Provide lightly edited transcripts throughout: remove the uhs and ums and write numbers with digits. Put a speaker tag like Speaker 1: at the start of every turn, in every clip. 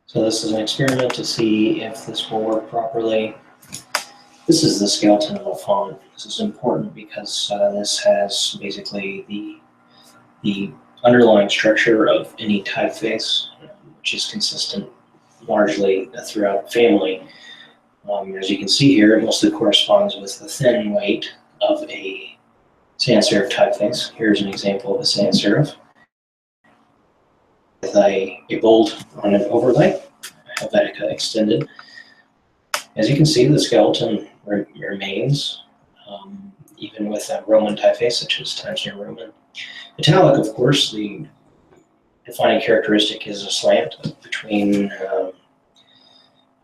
Speaker 1: So this is an experiment to see if this will work properly. This is the skeleton of a fawn. This is important because this has basically the underlying structure of any typeface, which is consistent largely throughout the family. As you can see here, it mostly corresponds with the thin weight of a sans serif typeface. Here's an example of a sans serif with a bold on an overlay, Helvetica extended. As you can see, the skeleton remains, even with a Roman typeface such as Times New Roman. Italic, of course, the defining characteristic is a slant between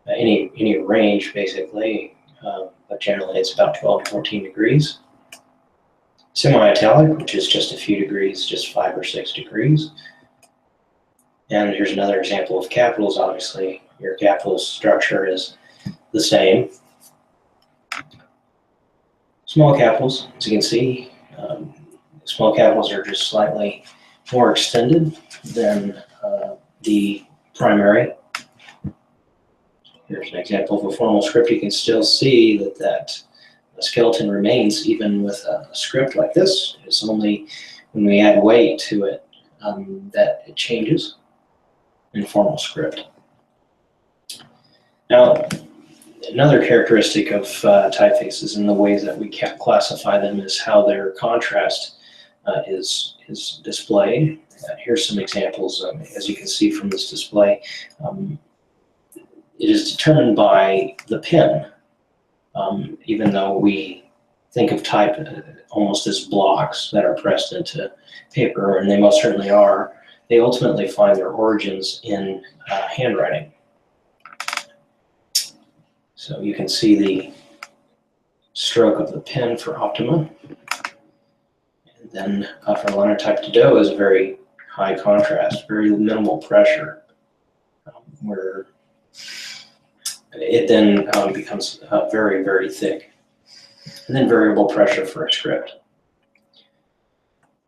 Speaker 1: any range, basically, but generally it's about 12 to 14 degrees. Semi-italic, which is just a few degrees, just 5 or 6 degrees. And here's another example of capitals. Obviously, your capital structure is the same. Small capitals, as you can see, small capitals are just slightly more extended than the primary. Here's an example of a formal script. You can still see that the skeleton remains even with a script like this. It's only when we add weight to it that it changes in formal script. Now, another characteristic of typefaces and the ways that we classify them is how their contrast is displayed. Here's some examples. As you can see from this display, it is determined by the pen. Even though we think of type almost as blocks that are pressed into paper, and they most certainly are, they ultimately find their origins in handwriting. So you can see the stroke of the pen for optima. And then for linotype to dough is very high contrast, very minimal pressure, where it then becomes very, very thick. And then variable pressure for a script.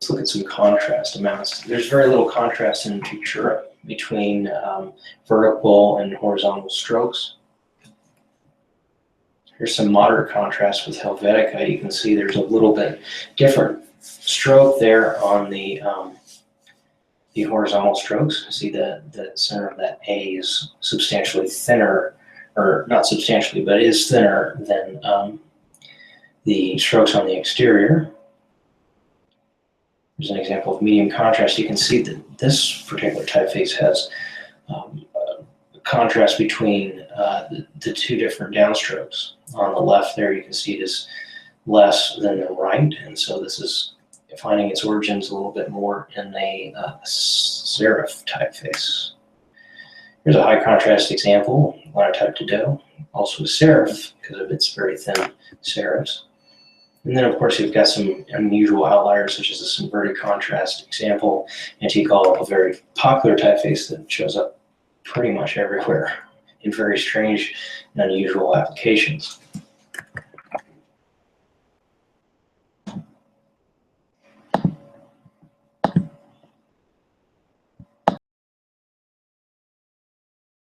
Speaker 1: Let's look at some contrast amounts. There's very little contrast in Futura between vertical and horizontal strokes. Here's some moderate contrast with Helvetica. You can see there's a little bit different stroke there on the horizontal strokes. See the center of that A is substantially thinner, or not substantially, but it is thinner than the strokes on the exterior. Here's an example of medium contrast. You can see that this particular typeface has contrast between the two different downstrokes. On the left there, you can see it is less than the right, and so this is finding its origins a little bit more in a serif typeface. Here's a high contrast example, linotype to dough, also a serif because of its very thin serifs. And then, of course, you've got some unusual outliers, such as this inverted contrast example, Antique-Olive, a very popular typeface that shows up pretty much everywhere in very strange and unusual applications.